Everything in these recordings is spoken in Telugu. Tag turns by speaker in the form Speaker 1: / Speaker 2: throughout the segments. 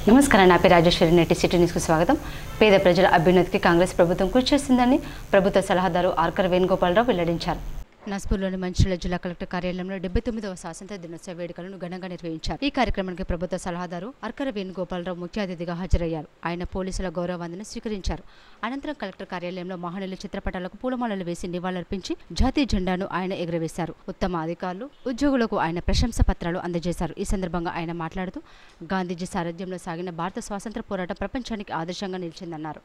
Speaker 1: నమస్కారం, నా పేరు రాజేశ్వరి. నేటి సిటీ న్యూస్కు స్వాగతం. పేద ప్రజల అభ్యున్నతికి కాంగ్రెస్ ప్రభుత్వం కృషి చేస్తుందని ప్రభుత్వ సలహాదారు ఆర్కర్ వేణుగోపాలరావు వెల్లడించారు. నస్పూర్లోని మంచిర్యాల జిల్లా కలెక్టర్ కార్యాలయంలో 79వ స్వాతంత్ర దినోత్సవ వేడుకలను ఘనంగా నిర్వహించారు. ఈ కార్యక్రమానికి ప్రభుత్వ సలహాదారు ఆర్కర్ వేణుగోపాలరావు ముఖ్య అతిథిగా హాజరయ్యారు. ఆయన పోలీసుల గౌరవ వందన స్వీకరించారు. అనంతరం కలెక్టర్ కార్యాలయంలో మహనీయుల చిత్రపటాలకు పూలమాలలు వేసి నివాళులర్పించి జాతీయ జెండాను ఆయన ఎగురవేశారు. ఉత్తమ అధికారులు, ఉద్యోగులకు ఆయన ప్రశంసా పత్రాలు అందజేశారు. ఈ సందర్భంగా ఆయన మాట్లాడుతూ గాంధీజీ సారథ్యంలో సాగిన భారత స్వాతంత్ర పోరాటం ప్రపంచానికి ఆదర్శంగా నిలిచిందన్నారు.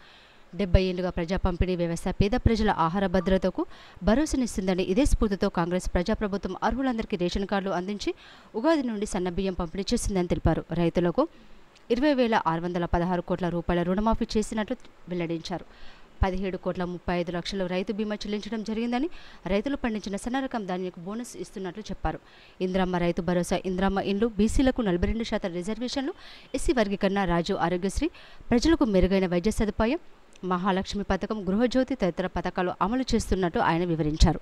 Speaker 1: 70 ఏళ్లుగా ప్రజా పంపిణీ వ్యవస్థ పేద ప్రజల ఆహార భద్రతకు భరోసానిస్తుందని, ఇదే స్ఫూర్తితో కాంగ్రెస్ ప్రజాప్రభుత్వం అర్హులందరికీ రేషన్ కార్డులు అందించి ఉగాది నుండి సన్నబియ్యం పంపిణీ చేస్తుందని తెలిపారు. రైతులకు 20,616 కోట్ల రూపాయల రుణమాఫీ చేసినట్లు వెల్లడించారు. 17,35,00,000 రైతు బీమా చెల్లించడం జరిగిందని, రైతులు పండించిన సన్నరకం ధాన్యానికి బోనస్ ఇస్తున్నట్లు చెప్పారు. ఇంద్రమ్మ రైతు భరోసా, ఇంద్రమ్మ ఇండ్లు, బీసీలకు 42% రిజర్వేషన్లు, ఎస్సీ వర్గీకరణ, రాజు ఆరోగ్యశ్రీ, ప్రజలకు మెరుగైన వైద్య సదుపాయం, మహాలక్ష్మి పథకం, గృహజ్యోతి తదితర పథకాలు అమలు చేస్తున్నట్టు ఆయన వివరించారు.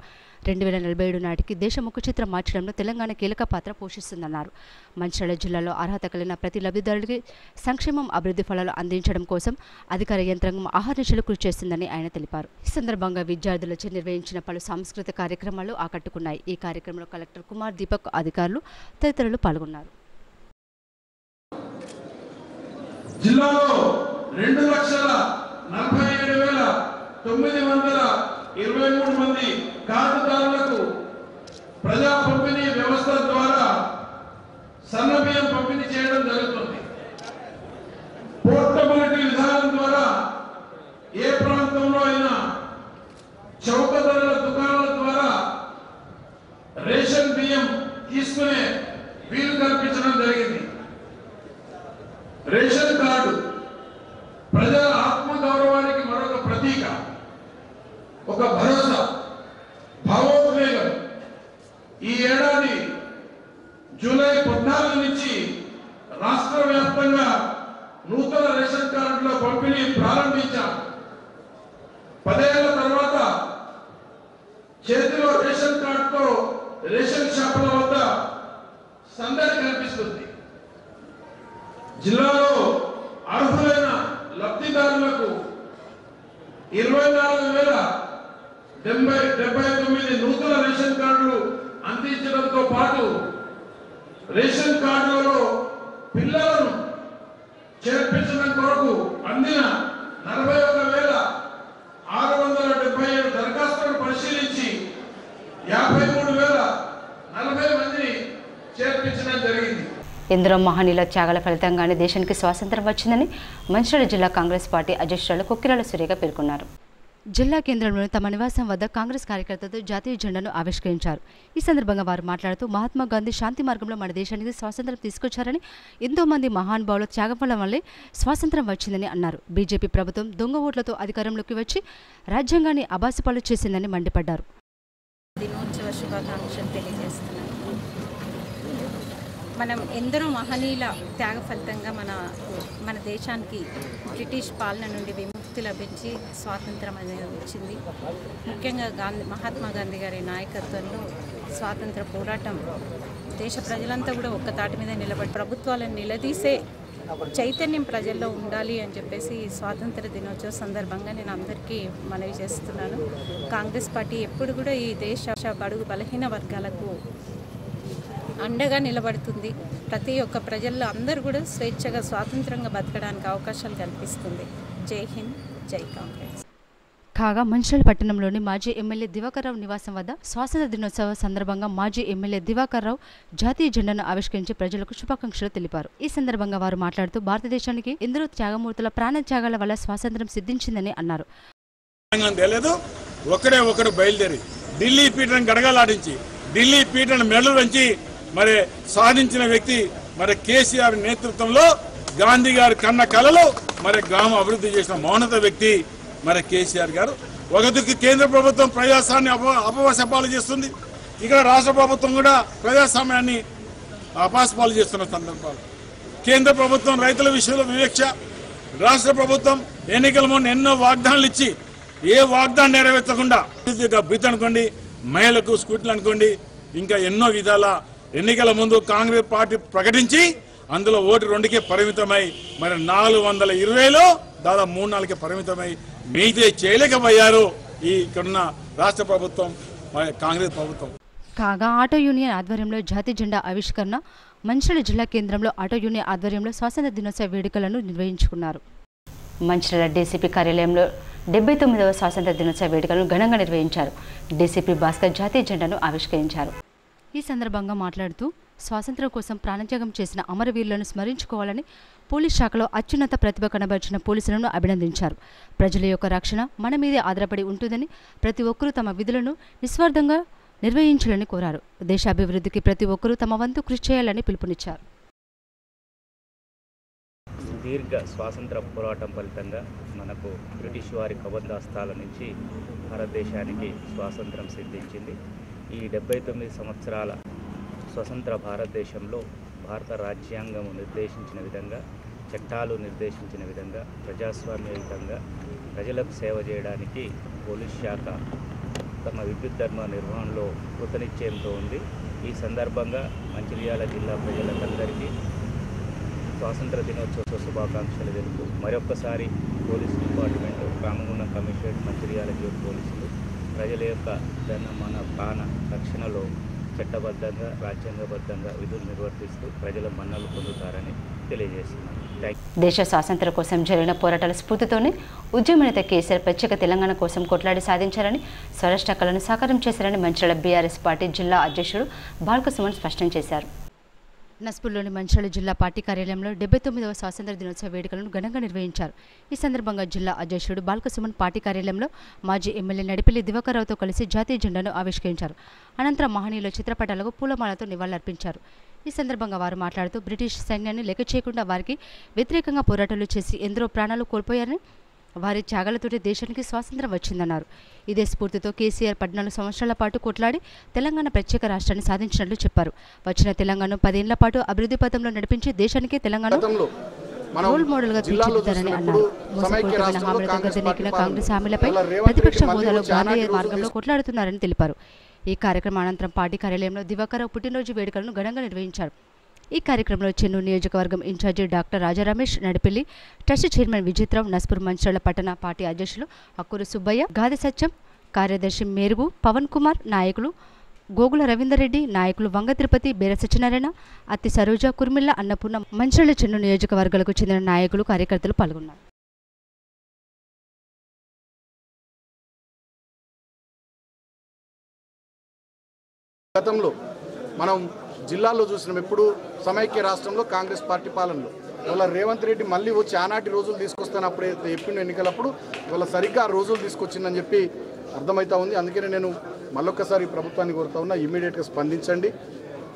Speaker 1: 2047 నాటికి దేశ ముఖ చిత్రం మార్చడంలో తెలంగాణ కీలక పాత్ర పోషిస్తుందన్నారు. మంచిర్యాల జిల్లాలో అర్హత కలిగిన ప్రతి లబ్ధిదారుడికి సంక్షేమం, అభివృద్ధి ఫలాలు అందించడం కోసం అధికార యంత్రాంగం అహర్నిశలు కృషి చేస్తుందని ఆయన తెలిపారు. ఈ సందర్భంగా విద్యార్థులచే నిర్వహించిన పలు సాంస్కృతిక కార్యక్రమాలు ఆకట్టుకున్నాయి. ఈ కార్యక్రమంలో కలెక్టర్ కుమార్ దీపక్, అధికారులు తదితరులు పాల్గొన్నారు.
Speaker 2: జిల్లాలో 2,47,923 మంది కార్డుదారులకు ప్రజా పంపిణీ వ్యవస్థ ద్వారా సన్నబియ్యం పంపిణీ చేయడం జరుగుతుంది. పోర్టబిలిటీ విధానం ద్వారా ఏ ప్రాంతంలో అయినా చౌక ధరల దుకాణాల ద్వారా రేషన్ బియ్యం తీసుకునే వీలు కల్పించడం జరిగింది. రేషన్ కార్డు ప్రజల ఆత్మగౌరవానికి మరొక ప్రతీక, ఒక భరోసా, భావోద్వేగం. ఈ ఏడాది జూలై 14 నుంచి రాష్ట్ర వ్యాప్తంగా నూతన రేషన్ కార్డుల పంపిణీ ప్రారంభించాం. 10 ఏళ్ల తర్వాత చేతిలో రేషన్ కార్డుతో రేషన్ షాపుల వద్ద సందడి కనిపిస్తుంది. జిల్లాలో అర్హులైన లబ్ధిదారులకు 24,079 నూతన రేషన్ కార్డులు అందించడంతో పాటు రేషన్ కార్డులలో పిల్లలను చేర్పించడం కొరకు అందిన 41,677 దరఖాస్తులను పరిశీలించి 53,040 మందిని చేర్పించడం జరిగింది.
Speaker 1: ఎందరో మహనీయుల త్యాగాల ఫలితంగానే దేశానికి స్వాతంత్ర్యం వచ్చిందని మంచిర్యాల జిల్లా కాంగ్రెస్ పార్టీ అధ్యక్షురాలు కొక్కిరాల సురేఖ పేర్కొన్నారు. జిల్లా కేంద్రంలోని తమ నివాసం వద్ద కాంగ్రెస్ కార్యకర్తలతో జాతీయ జెండాను ఆవిష్కరించారు. ఈ సందర్భంగా వారు మాట్లాడుతూ మహాత్మా గాంధీ శాంతి మార్గంలో మన దేశానికి స్వాతంత్ర్యం తీసుకొచ్చారని, ఎంతో మంది మహానుభావుల త్యాగం వల్లే స్వాతంత్ర్యం వచ్చిందని అన్నారు. బీజేపీ ప్రభుత్వం దొంగ ఓట్లతో అధికారంలోకి వచ్చి రాజ్యాంగాన్ని అబాసుపాలు చేసిందని మండిపడ్డారు.
Speaker 3: దినోత్సవ శుభాకాంక్షలు తెలియజేస్తున్నాను. మనం ఎందరో మహనీయుల త్యాగ ఫలితంగా మన దేశానికి బ్రిటిష్ పాలన నుండి విముక్తి లభించి స్వాతంత్రం అనేది వచ్చింది. ముఖ్యంగా మహాత్మా గాంధీ గారి నాయకత్వంలో స్వాతంత్ర పోరాటం దేశ ప్రజలంతా కూడా ఒక్క తాటి మీద నిలబడి ప్రభుత్వాలను నిలదీసే చైతన్యం ప్రజల్లో ఉండాలి అని చెప్పేసి స్వాతంత్ర దినోత్సవ సందర్భంగా నేను అందరికీ మనవి చేస్తున్నాను. కాంగ్రెస్ పార్టీ ఎప్పుడు కూడా ఈ దేశ బడుగు బలహీన వర్గాలకు అండగా నిలబడుతుంది. ప్రతి ఒక్క ప్రజల్లో అందరూ కూడా స్వేచ్ఛగా స్వాతంత్రంగా బతకడానికి అవకాశాలు కల్పిస్తుంది. జై హింద్, జై కాంగ్రెస్.
Speaker 1: కాగా మంచిర్యాల పట్టణంలోని మాజీ ఎమ్మెల్యే దివాకర్ రావు నివాసం వద్ద స్వాతంత్ర దినోత్సవ సందర్భంగా మాజీ ఎమ్మెల్యే దివాకర్ రావు జాతీయ జెండాను ఆవిష్కరించి ప్రజలకు శుభాకాంక్షలు తెలిపారు. ఈ సందర్భంగా వారు మాట్లాడుతూ భారతదేశానికి ఎందరో త్యాగమూర్తుల ప్రాణ త్యాగాల వల్ల స్వాతంత్ర్యం సిద్ధించిందని అన్నారు.
Speaker 4: ఒకడు బయలుదేరి ఢిల్లీ పీఠను గడగలాడించి ఢిల్లీ పీఠను మెడలు వంచి మరి సాధించిన వ్యక్తి మరి కేసీఆర్ నేతృత్వంలో గాంధీ గారి కన్న కళలో మరి గ్రామ అభివృద్ధి చేసిన మౌనత వ్యక్తి మరి కేసీఆర్ గారు. ఒక దిక్కు కేంద్ర ప్రభుత్వం ప్రజాస్వామ్యాన్ని అపవాసపాలు చేస్తుంది, ఇక్కడ రాష్ట్ర ప్రభుత్వం కూడా ప్రజాస్వామ్యాన్ని అపాసపాలు చేస్తున్న సందర్భాలు. కేంద్ర ప్రభుత్వం రైతుల విషయంలో వివక్ష, రాష్ట్ర ప్రభుత్వం ఎన్నికల ముందు ఎన్నో వాగ్దానాలు ఇచ్చి ఏ వాగ్దానం నెరవేర్చకుండా బ్రీత్ అనుకోండి, మహిళలకు స్కూటీలు అనుకోండి, ఇంకా ఎన్నో విధాల ఎన్నికల ముందు కాంగ్రెస్ పార్టీ ప్రకటించి అందులో ఓటు 2కే పరిమితమై మరి 420లో దాదాపు 3-4కే పరిమితమై మిగతా చేయలేకపోయారు ఈ ఇక్కడున్న రాష్ట్ర ప్రభుత్వం కాంగ్రెస్ ప్రభుత్వం.
Speaker 1: కాగా ఆటో యూనియన్ ఆధ్వర్యంలో జాతీయ జెండా ఆవిష్కరణ మంచిర్యాల జిల్లా కేంద్రంలో ఆటో యూనియన్ ఆధ్వర్యంలో స్వాతంత్ర దినోత్సవ వేడుకలను నిర్వహించుకున్నారు. మంచిర్యాల డీసీపీ కార్యాలయంలో 79వ స్వాతంత్ర దినోత్సవ వేడుకలను ఘనంగా నిర్వహించారు. డీసీపీ భాస్కర్ జాతీయ జెండాను ఆవిష్కరించారు. ఈ సందర్భంగా మాట్లాడుతూ స్వాతంత్ర్యం కోసం ప్రాణత్యాగం చేసిన అమరవీరులను స్మరించుకోవాలని పోలీస్ శాఖలో అత్యున్నత ప్రతిభ కనబరిచిన పోలీసులను అభినందించారు. ప్రజల యొక్క రక్షణ మన మీదే ఆధారపడి ఉంటుందని ప్రతి ఒక్కరూ తమ విధులను నిస్వార్థంగా నిర్వహించాలని కోరారు. దేశాభివృద్ధికి ప్రతి ఒక్కరూ తమ వంతు కృషి చేయాలని పిలుపునిచ్చారు.
Speaker 5: దీర్ఘ స్వాతంత్ర పోరాటం ఫలితంగా మనకు బ్రిటిష్ వారి కబంధాస్తాల నుంచి భారతదేశానికి స్వాతంత్రం సిద్ధించింది. ఈ 79 సంవత్సరాల స్వతంత్ర భారతదేశంలో భారత రాజ్యాంగం నిర్దేశించిన విధంగా, చట్టాలు నిర్దేశించిన విధంగా, ప్రజాస్వామ్యయుతంగా ప్రజలకు సేవ చేయడానికి పోలీస్ శాఖ తమ విద్యుత్ ధర్మ నిర్వహణలో కృతనిశ్చయంతో ఉంది. ఈ సందర్భంగా మంచిర్యాల జిల్లా ప్రజలందరికీ స్వాతంత్ర దినోత్సవ శుభాకాంక్షలు తెలుపు మరొక్కసారి police department, Ramagundam commissionerate, Mancherial జిల్లా పోలీసులు ప్రజల యొక్క ధన మన ప్రాణ రక్షణలో చట్టబద్ధంగా, రాజ్యాంగబద్ధంగా విధులు నిర్వర్తిస్తూ ప్రజల మన్నలు పొందుతారని తెలియజేస్తున్నారు.
Speaker 1: దేశ స్వాతంత్ర్యం కోసం జరిగిన పోరాటాల స్ఫూర్తితోనే ఉద్యమ నేత కేసీఆర్ ప్రత్యేక తెలంగాణ కోసం కొట్లాడి సాధించారని, స్వరాష్ట్ర కళను సాకారం చేశారని మంచిర్యాల బీఆర్ఎస్ పార్టీ జిల్లా అధ్యక్షుడు బాల్కసుమన్ స్పష్టం చేశారు. నస్పూర్లోని మంచిర్యాల జిల్లా పార్టీ కార్యాలయంలో 79వ స్వాతంత్ర దినోత్సవ వేడుకలను ఘనంగా నిర్వహించారు. ఈ సందర్భంగా జిల్లా అధ్యక్షుడు బాల్కసుమన్ పార్టీ కార్యాలయంలో మాజీ ఎమ్మెల్యే నడిపెల్లి దివాకర్రావుతో కలిసి జాతీయ జెండాను ఆవిష్కరించారు. అనంతరం మహనీయుల చిత్రపటాలకు పూలమాలతో నివాళులర్పించారు. ఈ సందర్భంగా వారు మాట్లాడుతూ బ్రిటిష్ సైన్యాన్ని లెక్క చేయకుండా వారికి వ్యతిరేకంగా పోరాటాలు చేసి ఎందరో ప్రాణాలు కోల్పోయారని, వారి త్యాగాలతోటి దేశానికి స్వాతంత్ర్యం వచ్చిందన్నారు. ఇదే స్ఫూర్తితో కేసీఆర్ 14 సంవత్సరాల పాటు కొట్లాడి తెలంగాణ ప్రత్యేక రాష్ట్రాన్ని సాధించినట్లు చెప్పారు. వచ్చిన తెలంగాణను 10 ఏళ్ల పాటు అభివృద్ధి పథంలో నడిపించి దేశానికి తెలంగాణ రోల్ మోడల్ గా తీర్చిదిద్దారని అన్నారు. మోసపూరితమైన హామీలతో గద్దెనెక్కిన కాంగ్రెస్ హామీలపై ప్రతిపక్ష హోదాలో గాంధీ మార్గంలో కొట్లాడుతున్నారని తెలిపారు. ఈ కార్యక్రమం అనంతరం పార్టీ కార్యాలయంలో దివాకర్రావు పుట్టినరోజు వేడుకలను ఘనంగా నిర్వహించారు. ఈ కార్యక్రమంలో చెన్నూరు నియోజకవర్గం ఇన్ఛార్జి డాక్టర్ రాజా రమేష్, నడిపెల్లి ట్రస్ట్ చైర్మన్ విజిత్రావు, నస్పూర్ మంచిర్యాల పట్టణ పార్టీ అధ్యక్షులు అక్కూరు సుబ్బయ్య, గాది సత్యం, కార్యదర్శి మేరుగు పవన్ కుమార్, నాయకులు గోగుల రవీందర్ రెడ్డి, నాయకులు వంగ తిరుపతి, బేర సత్యనారాయణ, అత్తి సరోజ, కుర్మిల్ల, అన్నపూర్ణ, మంచిర్యాల చెన్నూరు నియోజకవర్గాలకు చెందిన నాయకులు, కార్యకర్తలు పాల్గొన్నారు.
Speaker 6: గతంలో మనం జిల్లాలో చూసినాం, ఎప్పుడు సమైక్య రాష్ట్రంలో కాంగ్రెస్ పార్టీ పాలనలో ఇవాళ రేవంత్ రెడ్డి మళ్ళీ వచ్చి ఆనాటి రోజులు తీసుకొస్తాను అప్పుడే చెప్పిన ఎన్నికలప్పుడు ఇవాళ సరిగ్గా ఆ రోజులు తీసుకొచ్చిందని చెప్పి అర్థమవుతా ఉంది. అందుకనే నేను మళ్ళొక్కసారి ప్రభుత్వాన్ని కోరుతా ఉన్నా, ఇమ్మీడియట్గా స్పందించండి,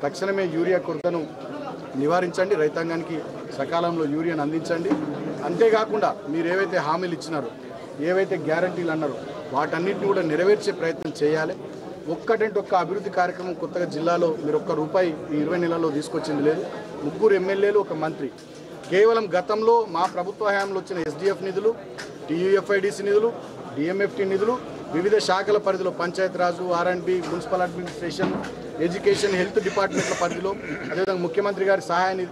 Speaker 6: తక్షణమే యూరియా కొరతను నివారించండి, రైతాంగానికి సకాలంలో యూరియాను అందించండి. అంతేకాకుండా మీరు ఏవైతే హామీలు ఇచ్చినారో, ఏవైతే గ్యారంటీలు అన్నారో వాటన్నిటిని కూడా నెరవేర్చే ప్రయత్నం చేయాలి. ఒక్కటంటే ఒక్క అభివృద్ధి కార్యక్రమం కొత్తగా జిల్లాలో మీరు ఒక్క రూపాయి ఈ 20 నెలల్లో తీసుకొచ్చింది లేదు. 3 ఎమ్మెల్యేలు, 1 మంత్రి. కేవలం గతంలో మా ప్రభుత్వ హయాంలో వచ్చిన ఎస్డిఎఫ్ నిధులు, టీయూఎఫ్ఐడిసి నిధులు, డిఎంఎఫ్టీ నిధులు, వివిధ శాఖల పరిధిలో పంచాయతీరాజు, ఆర్ఎండ్బి, మున్సిపల్ అడ్మినిస్ట్రేషన్, ఎడ్యుకేషన్, హెల్త్ డిపార్ట్మెంట్ల పరిధిలో, అదేవిధంగా ముఖ్యమంత్రి గారి సహాయాన్ని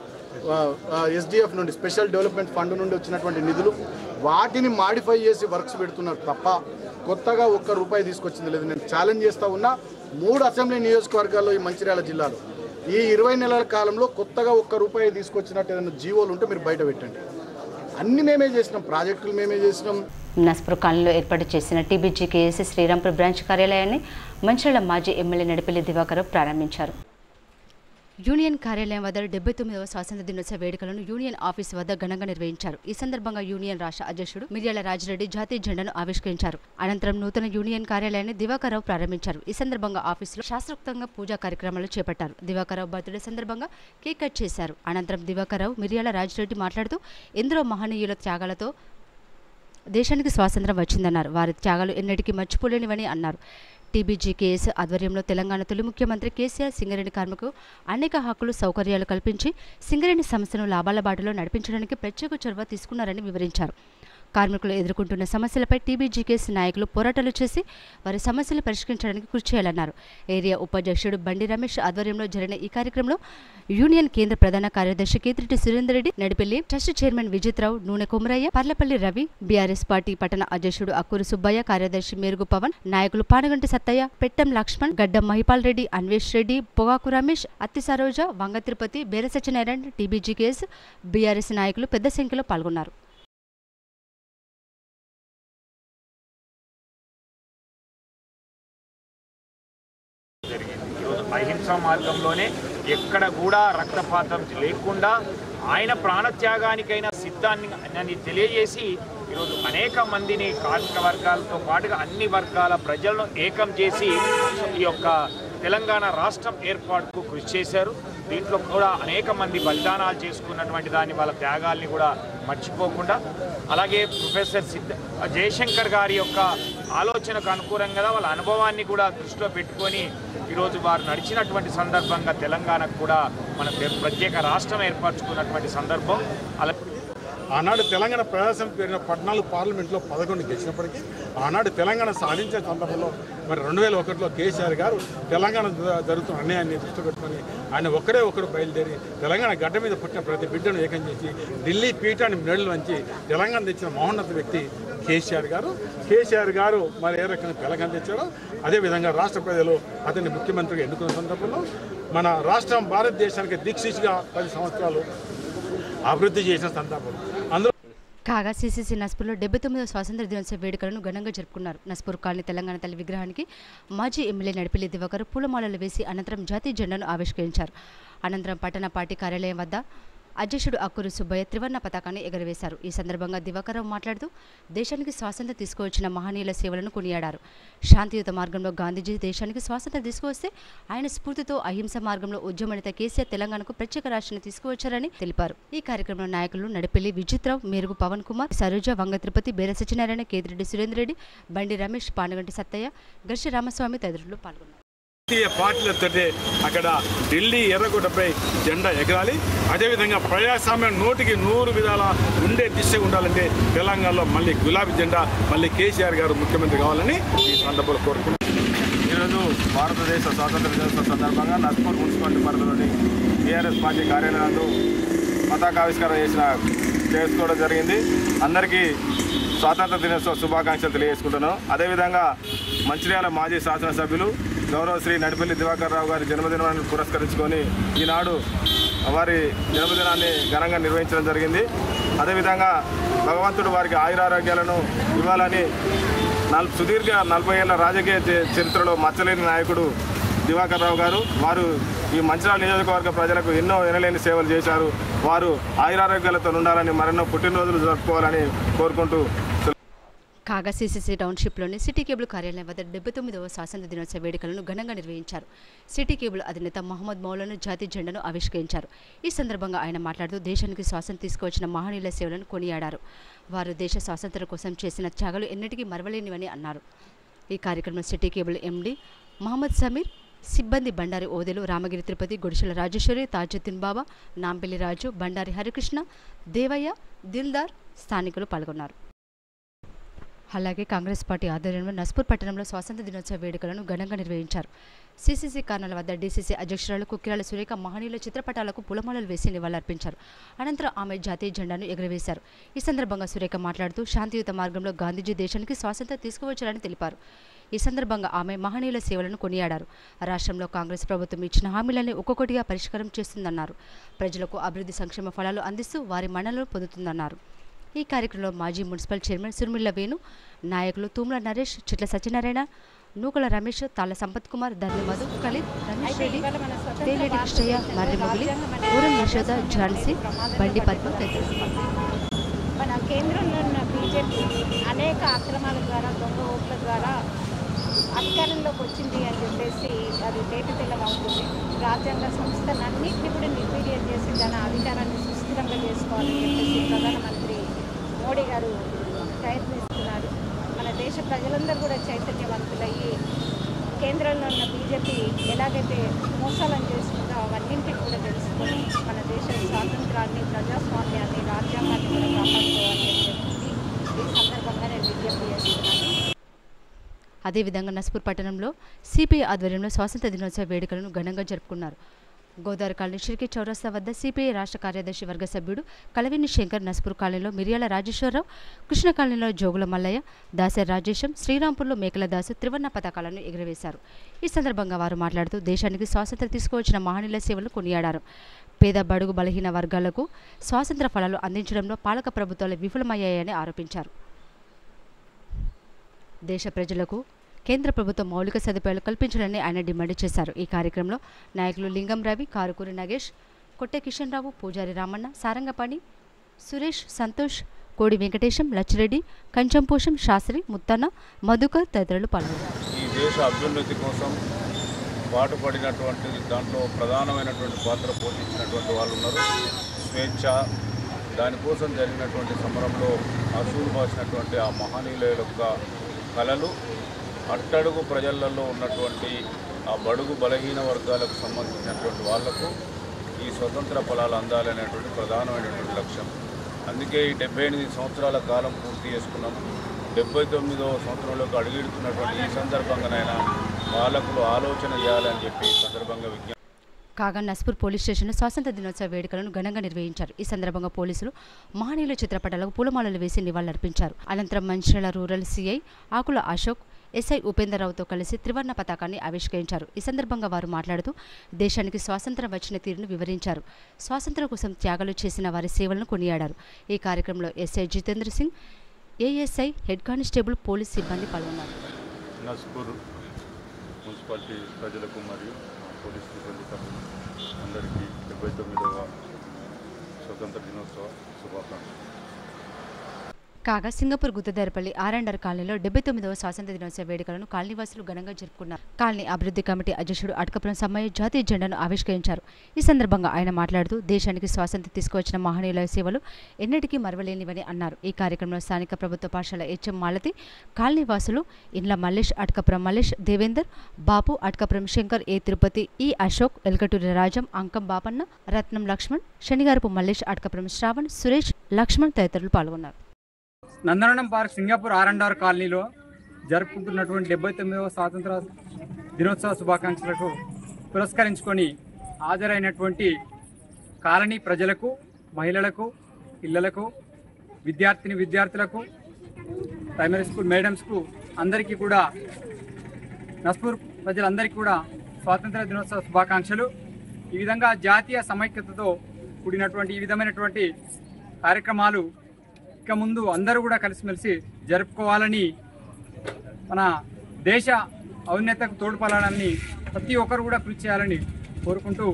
Speaker 6: ఎస్డిఎఫ్ నుండి, స్పెషల్ డెవలప్మెంట్ ఫండ్ నుండి వచ్చినటువంటి నిధులు, వాటిని మాడిఫై చేసి వర్క్స్ పెడుతున్నారు తప్ప కొత్తగా 1 రూపాయి తీసుకొచ్చింది లేదు. నేను ఛాలెంజ్ చేస్తూ ఉన్నా, 3 అసెంబ్లీ నియోజకవర్గాల్లో ఈ మంచిర్యాల జిల్లాలో ఈ 20 నెలల కాలంలో కొత్తగా 1 రూపాయి తీసుకొచ్చినట్టు ఏదైనా జీవోలు ఉంటే మీరు బయట పెట్టండి. అన్ని మేమే చేసినాం, ప్రాజెక్టులు మేమే చేసినాం.
Speaker 1: నస్పూర్ కాలనీలో ఏర్పాటు చేసిన టీబీజీకేఎస్ శ్రీరాంపూర్ బ్రాంచ్ కార్యాలయాన్ని మంచిర్యాల మాజీ ఎమ్మెల్యే నడిపెల్లి దివాకర్ ప్రారంభించారు. యూనియన్ కార్యాలయం వద్ద 79వ స్వాతంత్ర దినోత్సవ వేడుకలను యూనియన్ ఆఫీస్ వద్ద ఘనంగా నిర్వహించారు. ఈ సందర్భంగా యూనియన్ రాష్ట్ర అధ్యక్షుడు మిర్యాల రాజిరెడ్డి జాతీయ జెండాను ఆవిష్కరించారు. అనంతరం నూతన యూనియన్ కార్యాలయాన్ని దివాకర్రావు ప్రారంభించారు. ఈ సందర్భంగా ఆఫీసులో శాస్త్రోక్తంగా పూజా కార్యక్రమాలు చేపట్టారు. దివాకర్రావు బర్త్డే సందర్భంగా కేక్ కట్ చేశారు. అనంతరం దివాకర్రావు, మిర్యాల రాజిరెడ్డి మాట్లాడుతూ ఎందరో మహనీయుల త్యాగాలతో దేశానికి స్వాతంత్ర్యం వచ్చిందన్నారు. వారి త్యాగాలు ఎన్నటికీ మర్చిపోలేనివని అన్నారు. టీబీజీకేఎస్ ఆధ్వర్యంలో తెలంగాణ తొలి ముఖ్యమంత్రి కేసీఆర్ సింగరేణి కార్మికులకు అనేక హక్కులు, సౌకర్యాలు కల్పించి సింగరేణి సంస్థను లాభాల బాటలో నడిపించడానికి ప్రత్యేక చొరవ తీసుకున్నారని వివరించారు. కార్మికులు ఎదుర్కొంటున్న సమస్యలపై టీబీజీకేఎస్ నాయకులు పోరాటాలు చేసి వారి సమస్యలు పరిష్కరించడానికి కృషి చేయాలన్నారు. ఏరియా ఉపాధ్యక్షుడు బండి రమేష్ ఆధ్వర్యంలో జరిగిన ఈ కార్యక్రమంలో యూనియన్ కేంద్ర ప్రధాన కార్యదర్శి కేతిరెడ్డి సురేందర్ రెడ్డి, నడిపెల్లి ట్రస్ట్ చైర్మన్ విజిత్రావు, నూనె కొమరయ్య, పర్లపల్లి రవి, బీఆర్ఎస్ పార్టీ పట్టణ అధ్యక్షుడు అక్కూరు సుబ్బయ్య, కార్యదర్శి మేరుగు పవన్, నాయకులు పానగంటి సత్తయ్య, పెట్టం లక్ష్మణ్, గడ్డం మహిపాల్ రెడ్డి, అన్వేష్ రెడ్డి, పొగాకు రమేష్, అత్తి సరోజ, వంగ తిరుపతి, బేర సత్యనారాయణ, టీబీజీకేఎస్, బీఆర్ఎస్ నాయకులు పెద్ద సంఖ్యలో పాల్గొన్నారు.
Speaker 7: అహింసా మార్గంలోనే ఎక్కడ కూడా రక్తపాతం లేకుండా ఆయన ప్రాణత్యాగానికైనా సిద్ధాన్ని తెలియజేసి ఈరోజు అనేక మందిని కార్మిక వర్గాలతో పాటుగా అన్ని వర్గాల ప్రజలను ఏకం చేసి ఈ యొక్క తెలంగాణ రాష్ట్రం ఏర్పాటుకు కృషి చేశారు. దీంట్లో కూడా అనేక మంది బలిదానాలు చేసుకున్నటువంటి దాన్ని వాళ్ళ త్యాగాల్ని కూడా మర్చిపోకుండా, అలాగే ప్రొఫెసర్ జయశంకర్ గారి యొక్క ఆలోచనకు అనుకూలంగా వాళ్ళ అనుభవాన్ని కూడా దృష్టిలో పెట్టుకొని ఈరోజు వారు నడిచినటువంటి సందర్భంగా తెలంగాణకు కూడా మన ప్రత్యేక రాష్ట్రం ఏర్పరచుకున్నటువంటి సందర్భం. అలా
Speaker 4: ఆనాడు తెలంగాణ ప్రజాస్వామ్యం పేరిన 14 పార్లమెంట్లో 11 గెలిచినప్పటికీ ఆనాడు తెలంగాణ సాధించే సందర్భంలో మరి 2001లో కేసీఆర్ గారు తెలంగాణ జరుగుతున్న అన్యాయాన్ని దృష్టి పెట్టుకొని ఆయన ఒకడు బయలుదేరి తెలంగాణ గడ్డ మీద పుట్టిన ప్రతి బిడ్డను ఏకం చేసి ఢిల్లీ పీఠాన్ని మెడలు వంచి తెలంగాణ తెచ్చిన మహోన్నత వ్యక్తి కేసీఆర్ గారు మరి ఏ రకంగా తెలంగాణ తెచ్చారో అదేవిధంగా రాష్ట్ర ప్రజలు అతన్ని ముఖ్యమంత్రిగా ఎన్నుకున్న సందర్భంలో మన రాష్ట్రం భారతదేశానికి దిక్సూచిగా 10 సంవత్సరాలు అభివృద్ధి చేసిన సందర్భం. అందులో
Speaker 1: కాగా సీసీసీ నస్పూర్లో 79వ స్వాతంత్ర దినోత్సవ వేడుకలను ఘనంగా జరుపుకున్నారు. నస్పూర్ కాలనీ తెలంగాణ తల్లి విగ్రహానికి మాజీ ఎమ్మెల్యే నడిపెల్లి దివాకర్ పూలమాలలు వేసి అనంతరం జాతీయ జెండాను ఆవిష్కరించారు. అనంతరం పట్టణ పార్టీ కార్యాలయం వద్ద అధ్యక్షుడు అక్కూరు సుబ్బయ్య త్రివర్ణ పతాకాన్ని ఎగరవేశారు. ఈ సందర్భంగా దివాకర్రావు మాట్లాడుతూ దేశానికి స్వాతంత్ర్యం తీసుకువచ్చిన మహనీయుల సేవలను కొనియాడారు. శాంతియుత మార్గంలో గాంధీజీ దేశానికి స్వాతంత్ర్యం తీసుకువస్తే ఆయన స్ఫూర్తితో అహింస మార్గంలో ఉద్యమనేత కేసీఆర్ తెలంగాణకు ప్రత్యేక రాష్ట్రాన్ని తీసుకువచ్చారని తెలిపారు. ఈ కార్యక్రమంలో నాయకులు నడిపెల్లి విజిత్రావు, మేరుగు పవన్ కుమార్, సరోజ, వంగ తిరుపతి, బేర సత్యనారాయణ, కేతిరెడ్డి సురేందర్ రెడ్డి, బండి రమేష్, పానగంటి సత్తయ్య, గర్షి రామస్వామి తదితరులు పాల్గొన్నారు.
Speaker 4: జాతీయ పార్టీలతో అక్కడ ఢిల్లీ ఎర్రకోటపై జెండా ఎగరాలి. అదేవిధంగా ప్రజాస్వామ్యం 100కి 100 విధాల ఉండే దిశ ఉండాలంటే తెలంగాణలో మళ్ళీ గులాబీ జెండా, మళ్ళీ కేసీఆర్ గారు ముఖ్యమంత్రి కావాలని ఈ సందర్భంలో కోరుకుంటున్నాను.
Speaker 8: ఈరోజు భారతదేశ స్వాతంత్ర దినోత్సవం సందర్భంగా నస్పూర్ మున్సిపాలిటీ పరిధిలోని టీఆర్ఎస్ పార్టీ కార్యాలయంలో పతాకావిష్కరణ చేసుకోవడం జరిగింది. అందరికీ స్వాతంత్ర దినోత్సవ శుభాకాంక్షలు తెలియజేసుకుంటున్నాం. అదేవిధంగా మంచిర్యాల మాజీ శాసనసభ్యులు గౌరవ శ్రీ నడిపెల్లి దివాకర్ రావు గారి జన్మదినాన్ని పురస్కరించుకొని ఈనాడు వారి జన్మదినాన్ని ఘనంగా నిర్వహించడం జరిగింది. అదేవిధంగా భగవంతుడు వారికి ఆయురారోగ్యాలను ఇవ్వాలని సుదీర్ఘ 40 ఏళ్ల రాజకీయ చరిత్రలో మచ్చలేని నాయకుడు దివాకర్ రావు గారు వారు ఈ మంచిర్యాల నియోజకవర్గ ప్రజలకు ఎన్నో ఎనలేని సేవలు చేశారు. వారు ఆయురారోగ్యాలతో ఉండాలని, మరెన్నో పుట్టినరోజులు జరుపుకోవాలని కోరుకుంటూ
Speaker 1: కాగా సీసీసీ టౌన్షిప్లోని సిటీ కేబుల్ కార్యాలయం వద్ద 79వ స్వాతంత్ర దినోత్సవ వేడుకలను ఘనంగా నిర్వహించారు. సిటీ కేబుల్ అధినేత మహమ్మద్ మౌలాను జాతీయ జెండాను ఆవిష్కరించారు. ఈ సందర్భంగా ఆయన మాట్లాడుతూ దేశానికి స్వాతంత్ర్యం తీసుకువచ్చిన మహనీయుల సేవలను కొనియాడారు. వారు దేశ స్వాతంత్ర్యం కోసం చేసిన త్యాగాలు ఎన్నటికీ మరవలేనివని అన్నారు. ఈ కార్యక్రమంలో city cable MD Mohammed Sameer, సిబ్బంది బండారి ఓదెలు, రామగిరి తిరుపతి, గుడిశెల రాజేశ్వరి, తాజుద్దీన్ బాబా, నాంపల్లి రాజు, బండారి హరికృష్ణ, దేవయ్య, దిల్దార్ స్థానికులు పాల్గొన్నారు. అలాగే కాంగ్రెస్ పార్టీ ఆధ్వర్యంలో నస్పూర్ పట్టణంలో స్వాతంత్ర దినోత్సవ వేడుకలను ఘనంగా నిర్వహించారు. సీసీసీ కారణాల వద్ద డీసీసీ అధ్యక్షురాలు కుక్కిరాల సురేఖ మహనీయుల చిత్రపటాలకు పూలమాలలు వేసి నివాళులర్పించారు. అనంతరం ఆమె జాతీయ జెండాను ఎగురవేశారు. ఈ సందర్భంగా సురేఖ మాట్లాడుతూ శాంతియుత మార్గంలో గాంధీజీ దేశానికి స్వాతంత్ర్యం తీసుకువచ్చారని తెలిపారు. ఈ సందర్భంగా ఆమె మహనీయుల సేవలను కొనియాడారు. రాష్ట్రంలో కాంగ్రెస్ ప్రభుత్వం ఇచ్చిన హామీలని ఒక్కొక్కటిగా పరిష్కారం చేస్తుందన్నారు. ప్రజలకు అభివృద్ధి సంక్షేమ ఫలాలు అందిస్తూ వారి మన్ననలు పొందుతుందన్నారు. ఈ కార్యక్రమంలో మాజీ మున్సిపల్ చైర్మన్ సుర్మిల్ల వేణు, నాయకులు తుమ్ల నరేష్, చిట్ల సత్యనారాయణ, నూకల రమేష్, తాళ్ల సంపత్ కుమార్, ధర్ని మధు, ఖలీద్, రమేష్ రెడ్డి, తేలేటి కృష్ణయ్య, మర్రి మొగిలి, ఊరం యశోద, ఝాన్సీ, బండి పద్మ తదితరులు.
Speaker 9: మన కేంద్రంలో ఉన్న బీజేపీ అనేక అక్రమాల ద్వారా, దొంగ ఓట్ల ద్వారా అధికారంలోకి వచ్చింది అని చెప్పేసి అది తేటతెల్లం అవుతుంది. రాజ్యాంగ సంస్థలన్నింటినీ కూడా నిర్వీర్యం చేసి తన అధికారాన్ని సుస్థిరంగా చేసుకోవాలని చెప్పేసి ప్రధానమంత్రి మోడీ గారు ప్రయత్నిస్తున్నారు. మన దేశ ప్రజలందరూ కూడా చైతన్యవంతులయ్యి కేంద్రంలో ఉన్న బీజేపీ ఎలాగైతే మోసాలను చేస్తుందో అవన్నింటినీ కూడా తెలుసుకొని మన దేశ స్వాతంత్రాన్ని, ప్రజాస్వామ్యాన్ని, రాజ్యాంగాన్ని కూడా కాపాడుకోవాలని చెప్తుంది. ఈ
Speaker 1: అదేవిధంగా నస్పూర్ పట్టణంలో సిపిఐ ఆధ్వర్యంలో స్వాతంత్ర దినోత్సవ వేడుకలను ఘనంగా జరుపుకున్నారు. గోదావరి కాలనీ షిర్కీ చౌరస్తా వద్ద సిపిఐ రాష్ట్ర కార్యదర్శి వర్గ సభ్యుడు కలవిని శంకర్, నస్పూర్ కాలనీలో మిర్యాల రాజేశ్వరరావు, కృష్ణ కాలనీలో జోగుల మల్లయ్య, దాసరి రాజేశం, శ్రీరాంపూర్లో మేకల దాసు త్రివర్ణ పతాకాలను ఎగురవేశారు. ఈ సందర్భంగా వారు మాట్లాడుతూ దేశానికి స్వాతంత్ర్యం తీసుకువచ్చిన మహనీయుల సేవలను కొనియాడారు. పేద బడుగు బలహీన వర్గాలకు స్వాతంత్ర ఫలాలు అందించడంలో పాలక ప్రభుత్వాలు విఫలమయ్యాయని ఆరోపించారు. దేశ ప్రజలకు కేంద్ర ప్రభుత్వం మౌలిక సదుపాయాలు కల్పించాలని ఆయన డిమాండ్ చేశారు. ఈ కార్యక్రమంలో నాయకులు లింగం రవి, కారుకూరి నగేష్, కొట్టె కిషన్ రావు, పూజారి రామన్న, సారంగపాణి, సురేష్, సంతోష్, కోడి వెంకటేశం, లచ్చిరెడ్డి, కంచంపోషం, శాస్త్రి, ముత్తన్న, మధుకర్ తదితరులు పాల్గొన్నారు.
Speaker 8: ఈ దేశ అభ్యున్నతి కోసం పాటుపడినటువంటి దాంట్లో ప్రధానమైనటువంటి పాత్ర పోషించినటువంటి వాళ్ళు ఉన్నారు. స్వేచ్ఛ, దానికోసం జరిగినటువంటి సమరంలో అసూలు బాసినటువంటి ఆ మహనీయుల యొక్క కళలు అట్టడుగు ప్రజలలో ఉన్నటువంటి ఆ బడుగు బలహీన వర్గాలకు సంబంధించినటువంటి వాళ్లకు ఈ స్వతంత్ర ఫలాలు అందాలనేటువంటి ప్రధానమైనటువంటి లక్ష్యం. అందుకే ఈ 78 సంవత్సరాల కాలం పూర్తి చేసుకున్నాం. 79వ సంవత్సరంలోకి అడుగుడుతున్నటువంటి ఈ సందర్భంగానైనా పాలకులు ఆలోచన చేయాలని చెప్పి ఈ సందర్భంగా విజ్ఞప్తి.
Speaker 1: కాగా నస్పూర్ పోలీస్ స్టేషన్లో స్వాతంత్ర దినోత్సవ వేడుకలను ఘనంగా నిర్వహించారు. ఈ సందర్భంగా పోలీసులు మహనీయుల చిత్రపటాలకు పూలమాలలు వేసి నివాళులర్పించారు. అనంతరం మంచిర్యాల రూరల్ సిఐ ఆకుల అశోక్, ఎస్ఐ ఉపేంద్రరావుతో కలిసి త్రివర్ణ పతాకాన్ని ఆవిష్కరించారు. ఈ సందర్భంగా వారు మాట్లాడుతూ దేశానికి స్వాతంత్రం వచ్చిన తీరును వివరించారు. స్వాతంత్ర్యం కోసం త్యాగాలు చేసిన వారి సేవలను కొనియాడారు. ఈ కార్యక్రమంలో SI Jitendra Singh, ASI, head constable, police సిబ్బంది పాల్గొన్నారు.
Speaker 8: నస్పూర్ మున్సిపాలిటీ ప్రజలకు మరియు పోలీస్ సిబ్బంది అందరికీ 79వ స్వతంత్ర దినోత్సవ శుభాకాంక్షలు.
Speaker 1: కాగా సింగపూర్ గుత్తదేరపల్లి ఆర్ఎండ్ఆర్ కాలనీలో 79వ స్వాతంత్ర దినోత్సవ వేడుకలను కాలనీవాసులు ఘనంగా జరుపుకున్నారు. కాలనీ అభివృద్ధి కమిటీ అధ్యక్షుడు అటకపురం సమ్మయ్య జాతీయ జెండాను ఆవిష్కరించారు. ఈ సందర్భంగా ఆయన మాట్లాడుతూ దేశానికి స్వాతంత్ర్యం తీసుకువచ్చిన మహనీయుల సేవలు ఎన్నటికీ మరవలేనివని అన్నారు. ఈ కార్యక్రమంలో స్థానిక ప్రభుత్వ పాఠశాల హెచ్ఎం మాలతి, కాలనీవాసులు ఇండ్ల మల్లేష్, అటకపురం మల్లేష్, దేవేందర్, బాపు, అటకపురం శంకర్, ఏ తిరుపతి, ఈ అశోక్, ఎల్కటూరి రాజం, అంకం బాపన్న, రత్నం లక్ష్మణ్, శనిగారపు మల్లేష్, అటకపురం శ్రావణ్, సురేష్, లక్ష్మణ్ తదితరులు పాల్గొన్నారు.
Speaker 10: నందనవనం పార్క్ సింగపూర్ ఆర్ఎండ్ఆర్ కాలనీలో జరుపుకుంటున్నటువంటి 79వ స్వాతంత్ర దినోత్సవ శుభాకాంక్షలకు పురస్కరించుకొని హాజరైనటువంటి కాలనీ ప్రజలకు, మహిళలకు, పిల్లలకు, విద్యార్థులకు, ప్రైమరీ స్కూల్ మేడమ్స్కు అందరికీ కూడా, నస్పూర్ ప్రజలందరికీ కూడా స్వాతంత్ర దినోత్సవ శుభాకాంక్షలు. ఈ విధంగా జాతీయ సమైక్యతతో కూడినటువంటి ఈ విధమైనటువంటి కార్యక్రమాలు ఇక ముందు అందరూ కూడా కలిసిమెలిసి జరుపుకోవాలని, మన దేశ ఔన్నత్యకు తోడ్పడాలని ప్రతి ఒక్కరు కూడా కృషి చేయాలని కోరుకుంటూ.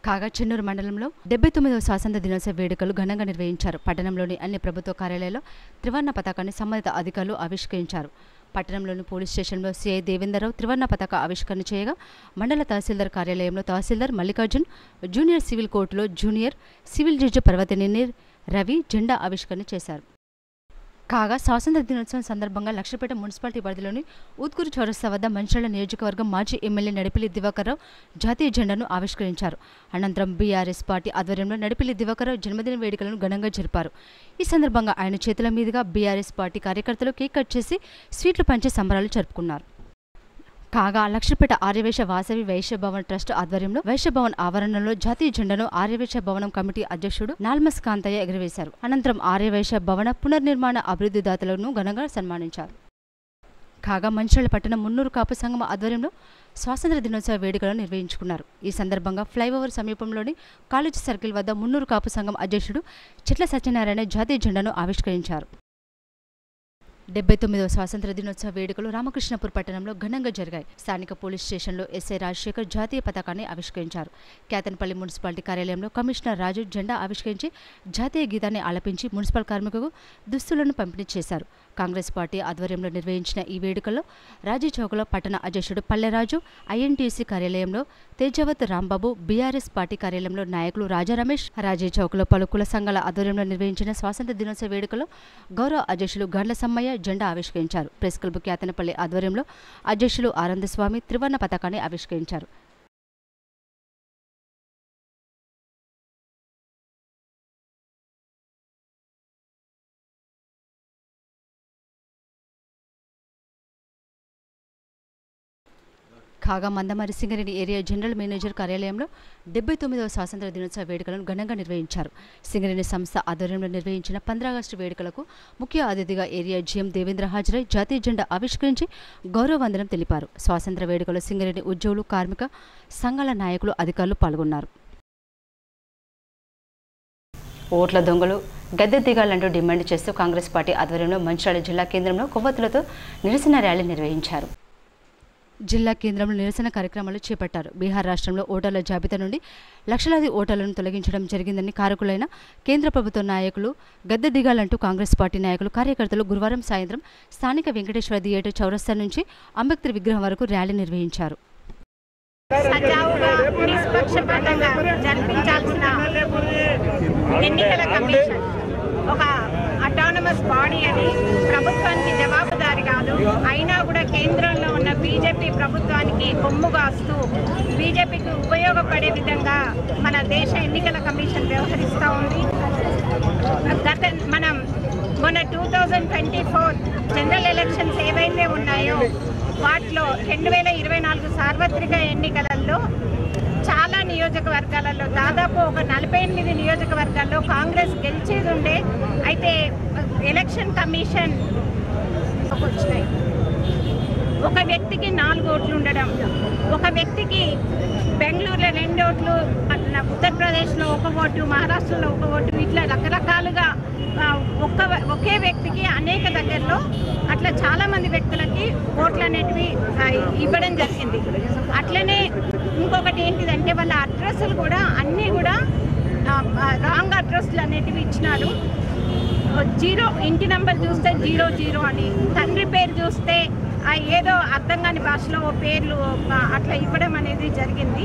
Speaker 1: కాగా చెన్నూరు మండలంలో 79వ స్వాతంత్ర దినోత్సవ వేడుకలు ఘనంగా నిర్వహించారు. పట్టణంలోని అన్ని ప్రభుత్వ కార్యాలయాల్లో త్రివర్ణ పతాకాన్ని సంబంధిత అధికారులు ఆవిష్కరించారు. పట్టణంలోని పోలీస్ స్టేషన్లో సిఐ దేవేందర్రావు త్రివర్ణ పతాక ఆవిష్కరణ చేయగా, మండల తహసీల్దార్ కార్యాలయంలో తహసీల్దార్ మల్లికార్జున్, జూనియర్ సివిల్ కోర్టులో junior civil judge Parvathaneni Ravi జెండా ఆవిష్కరణ చేశారు. కాగా స్వాతంత్ర దినోత్సవం సందర్భంగా లక్షపేట మున్సిపాలిటీ పరిధిలోని ఊత్కూరు చౌరస్తా వద్ద మంచిర్యాల నియోజకవర్గం మాజీ ఎమ్మెల్యే నడిపిల్లి దివాకర్రావు జాతీయ జెండాను ఆవిష్కరించారు. అనంతరం బీఆర్ఎస్ పార్టీ ఆధ్వర్యంలో నడిపిల్లి దివాకర్రావు జన్మదిన వేడుకలను ఘనంగా జరిపారు. ఈ సందర్భంగా ఆయన చేతుల మీదుగా బీఆర్ఎస్ పార్టీ కార్యకర్తలు కేక్ కట్ చేసి స్వీట్లు పంచి సంబరాలు జరుపుకున్నారు. కాగా లక్షపేట ఆర్యవేశ వాసవి వైశ్య భవన్ ట్రస్ట్ ఆధ్వర్యంలో వైశ్య భవన్ ఆవరణలో జాతీయ జెండాను ఆర్యవేశ భవనం కమిటీ అధ్యక్షుడు నాల్మస్ కాంతయ్య ఎగురవేశారు. అనంతరం ఆర్యవైశ్య భవన పునర్నిర్మాణ అభివృద్ధిదాతలను ఘనంగా సన్మానించారు. కాగా మంచిర్యాల పట్టణం మున్నూరు కాపు సంఘం ఆధ్వర్యంలో స్వాతంత్ర దినోత్సవ వేడుకలను నిర్వహించుకున్నారు. ఈ సందర్భంగా ఫ్లైఓవర్ సమీపంలోని కాలేజీ సర్కిల్ వద్ద మున్నూరు కాపు సంఘం అధ్యక్షుడు చిట్ల సత్యనారాయణ జాతీయ జెండాను ఆవిష్కరించారు. 79వ స్వాతంత్ర దినోత్సవ వేడుకలు రామకృష్ణపూర్ పట్టణంలో ఘనంగా జరిగాయి. స్థానిక పోలీస్ స్టేషన్లో ఎస్ఐ రాజశేఖర్ జాతీయ పతాకాన్ని ఆవిష్కరించారు. కేతన్పల్లి మున్సిపాలిటీ కార్యాలయంలో కమిషనర్ రాజు జెండా ఆవిష్కరించి జాతీయ గీతాన్ని ఆలపించి మున్సిపల్ కార్మికులకు దుస్తులను పంపిణీ చేశారు. కాంగ్రెస్ పార్టీ ఆధ్వర్యంలో నిర్వహించిన ఈ వేడుకల్లో రాజీ చౌక్లో పట్టణ అధ్యక్షుడు పల్లెరాజు, ఐఎన్టీసీ కార్యాలయంలో తేజావత్ రాంబాబు, బీఆర్ఎస్ పార్టీ కార్యాలయంలో నాయకులు రాజా రమేష్, రాజీ చౌక్లో పలు కుల సంఘాల ఆధ్వర్యంలో నిర్వహించిన స్వాతంత్ర దినోత్సవ వేడుకలో గౌరవ అధ్యక్షులు గండ్ల సమ్మయ్య జెండా ఆవిష్కరించారు. ప్రెస్ క్లబ్ కేతనపల్లి ఆధ్వర్యంలో అధ్యక్షులు ఆనందస్వామి త్రివర్ణ పతాకాన్ని ఆవిష్కరించారు. కాగా Mandamarri Singareni area general manager కార్యాలయంలో 79వ స్వాతంత్ర దినోత్సవ వేడుకలను ఘనంగా నిర్వహించారు. సింగరేణి సంస్థ ఆధ్వర్యంలో నిర్వహించిన 15 ఆగస్టు వేడుకలకు ముఖ్య అతిథిగా ఏరియా జీఎం దేవేంద్ర హాజరై జాతీయ జెండా ఆవిష్కరించి గౌరవ వందనం తెలిపారు. స్వాతంత్ర వేడుకలో సింగరేణి ఉద్యోగులు, కార్మిక సంఘాల నాయకులు, అధికారులు పాల్గొన్నారు. ఓట్ల దొంగలు గద్దె దిగాలంటూ డిమాండ్ చేస్తూ కాంగ్రెస్ పార్టీ ఆధ్వర్యంలో మంచిర్యాల జిల్లా కేంద్రంలో కొవ్వొత్తులతో నిరసన ర్యాలీ నిర్వహించారు. జిల్లా కేంద్రంలో నిరసన కార్యక్రమాలు చేపట్టారు. బీహార్ రాష్ట్రంలో ఓటర్ల జాబితా నుండి లక్షలాది ఓటర్లను తొలగించడం జరిగిందని కారకులైన కేంద్ర ప్రభుత్వ నాయకులు గద్దె దిగాలంటూ కాంగ్రెస్ పార్టీ నాయకులు, కార్యకర్తలు గురువారం సాయంత్రం స్థానిక వెంకటేశ్వర థియేటర్ చౌరస్తా నుంచి అంబేద్కర్ విగ్రహం వరకు ర్యాలీ నిర్వహించారు.
Speaker 9: సజావుగా నిష్పక్షపాతంగా జరిపించాల్సిన ఎన్నికల కమిషన్ ఒక అటానమస్ బాడీ అని ప్రభుత్వానికి జవాబుదారి కాదు. అయినా కూడా కేంద్రంలో ఉన్న బీజేపీ ప్రభుత్వానికి కొమ్ము కాస్తూ బీజేపీకి ఉపయోగపడే విధంగా మన దేశ ఎన్నికల కమిషన్ వ్యవహరిస్తూ ఉంది. మనం మొన్న 2024 జనరల్ ఎలక్షన్స్ ఏవైతే ఉన్నాయో వాటిలో 2024 సార్వత్రిక ఎన్నికలలో చాలా నియోజకవర్గాలలో దాదాపు ఒక 48 నియోజకవర్గాల్లో కాంగ్రెస్ గెలిచేది ఉండే. అయితే ఎలక్షన్ కమిషన్ వచ్చినాయి. ఒక వ్యక్తికి 4 ఓట్లు ఉండడం, ఒక వ్యక్తికి బెంగళూరులో 2 ఓట్లు, ఉత్తరప్రదేశ్లో 1 ఓటు, మహారాష్ట్రలో 1 ఓటు, ఇట్లా రకరకాలుగా ఒకే వ్యక్తికి అనేక దగ్గరలో అట్లా చాలామంది వ్యక్తులకి ఓట్లు అనేటివి ఇవ్వడం జరిగింది. అట్లనే ఇంకొకటి ఏంటిదంటే వాళ్ళ అడ్రస్లు కూడా అన్నీ కూడా రాంగ్ అడ్రస్లు అనేటివి ఇచ్చినారు. 0 ఇంటి నెంబర్ చూస్తే 00 అని, తండ్రి పేరు చూస్తే ఏదో అర్థం కాని భాషలో పేర్లు అట్లా ఇవ్వడం అనేది జరిగింది.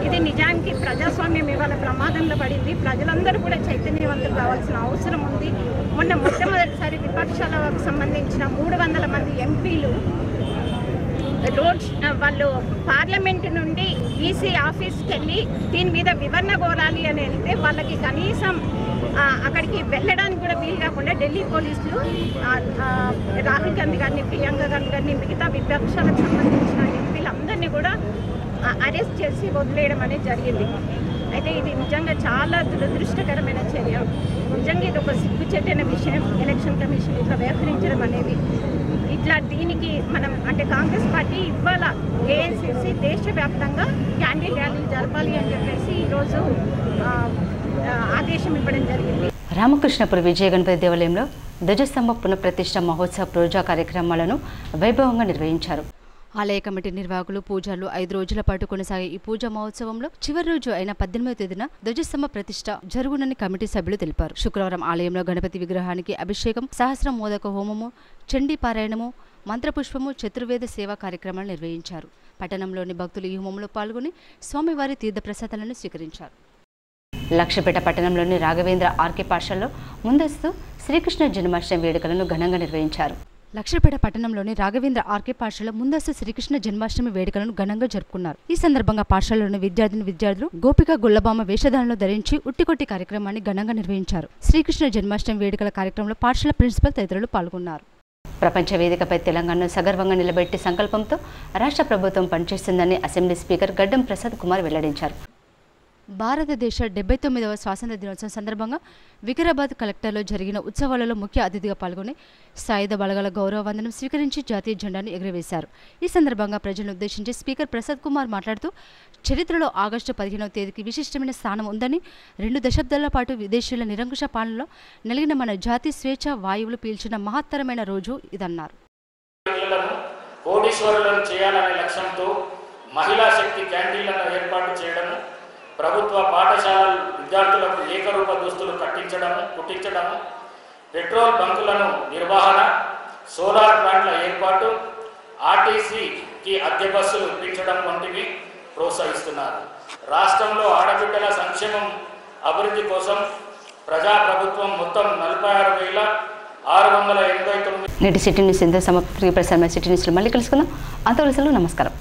Speaker 9: ఇది నిజానికి ప్రజాస్వామ్యం ఇవాళ ప్రమాదంలో పడింది. ప్రజలందరూ కూడా చైతన్యవంతులు కావాల్సిన అవసరం ఉంది. మొన్న మొట్టమొదటిసారి విపక్షాలకు సంబంధించిన 300 మంది ఎంపీలు వాళ్ళు పార్లమెంటు నుండి ఈసీ ఆఫీస్కి వెళ్ళి దీని మీద వివరణ కోరాలి అని వెళ్తే వాళ్ళకి కనీసం అక్కడికి వెళ్ళడానికి కూడా వీలు కాకుండా ఢిల్లీ పోలీసులు రాహుల్ గాంధీ గారిని, ప్రియాంక గాంధీ గారిని, మిగతా విపక్షాలకు సంబంధించిన ఎంపీలందరినీ కూడా అరెస్ట్ చేసి వదిలేయడం అనేది జరిగింది. అయితే ఇది నిజంగా చాలా దురదృష్టకరమైన చర్య. నిజంగా ఇది ఒక సిగ్గుచేటైన విషయం. ఎలక్షన్ కమిషన్ ఇట్లా వ్యవహరించడం అనేది ఇట్లా దీనికి మనం అంటే కాంగ్రెస్ పార్టీ ఇవాళ ఏఐసిసి దేశవ్యాప్తంగా క్యాండిల్ ర్యాలీలు జరపాలి అని చెప్పేసి ఈరోజు ఆదేశం ఇవ్వడం జరిగింది.
Speaker 1: రామకృష్ణపురం విజయ గణపతి దేవాలయంలో ధ్వజస్తంభ పునఃప్రతిష్ఠ మహోత్సవ పూజా కార్యక్రమాలను వైభవంగా నిర్వహించారు. ఆలయ కమిటీ నిర్వాహకులు, పూజారులు 5 రోజుల పాటు కొనసాగే ఈ పూజా మహోత్సవంలో చివరి రోజు అయిన 18వ తేదీన ధ్వజస్తంభ ప్రతిష్ఠ జరుగునని కమిటీ సభ్యులు తెలిపారు. శుక్రవారం ఆలయంలో గణపతి విగ్రహానికి అభిషేకం, సహస్ర మోదక హోమము, చండీ పారాయణము, మంత్రపుష్పము, చతుర్వేద సేవా కార్యక్రమాలు నిర్వహించారు. పట్టణంలోని భక్తులు ఈ హోమంలో పాల్గొని స్వామివారి తీర్థప్రసాదాలను స్వీకరించారు. లక్షపేట పట్టణంలోని రాఘవేంద్ర ఆర్కే పాఠశాలలో ముందస్తు శ్రీకృష్ణ జన్మాష్టమి వేడుకలను ఘనంగా నిర్వహించారు. లక్షపేట పట్టణంలోని రాఘవేంద్ర ఆర్కే పాఠశాల ముందస్తు శ్రీకృష్ణ జన్మాష్టమి వేడుకలను ఘనంగా జరుపుకున్నారు. ఈ సందర్భంగా పాఠశాలలోని విద్యార్థులు గోపిక గుల్లబామ వేషధారణలో ధరించి ఉట్టికొట్టి కార్యక్రమాన్ని ఘనంగా నిర్వహించారు. శ్రీకృష్ణ జన్మాష్టమి వేడుకల కార్యక్రమంలో పాఠశాల ప్రిన్సిపల్ తదితరులు పాల్గొన్నారు. ప్రపంచ వేదికపై తెలంగాణను సగర్వంగా నిలబెట్టి సంకల్పంతో రాష్ట్ర ప్రభుత్వం పనిచేస్తుందని అసెంబ్లీ స్పీకర్ గడ్డం ప్రసాద్ కుమార్ వెల్లడించారు. భారతదేశ 79వ స్వాతంత్ర దినోత్సవం సందర్భంగా వికారాబాద్ కలెక్టర్లో జరిగిన ఉత్సవాలలో ముఖ్య అతిథిగా పాల్గొని సాయుధ బలగాల గౌరవ వందనం స్వీకరించి జాతీయ జెండాను ఎగురవేశారు. ఈ సందర్భంగా ప్రజలను ఉద్దేశించి స్పీకర్ ప్రసాద్ కుమార్ మాట్లాడుతూ చరిత్రలో ఆగస్టు 15వ తేదీకి విశిష్టమైన స్థానం ఉందని, 2 దశాబ్దాల పాటు విదేశీయుల నిరంకుశ పాలనలో నలిగిన మన జాతి స్వేచ్ఛ వాయువులు పీల్చిన మహత్తరమైన రోజు ఇదన్నారు.
Speaker 11: కోటీశ్వరులను చేయాలనే లక్ష్యంతో మహిళా శక్తి క్యాంటీన్లను ఏర్పాటు చేయడము, ప్రభుత్వ పాఠశాలల విద్యార్థులకు ఏకరూప దుస్తులు కుట్టించడము, పెట్రోల్ బంకులను నిర్వహణ, సోలార్ ప్లాంట్ల ఏర్పాటు, ఆర్టీసీకి అద్దె బస్సులు ఇప్పించడం వంటివి ప్రోత్సహిస్తున్నారు. రాష్ట్రంలో ఆడబిడ్డల సంక్షేమం అభివృద్ధి కోసం ప్రజాప్రభుత్వం మొత్తం 46,689.
Speaker 1: నేటి సిటీ న్యూస్ ఎంతో సమర్పి ప్రసారమైన సిటీ న్యూస్లో మళ్ళీ కలుసుకుందాం. అంతవరకు నమస్కారం.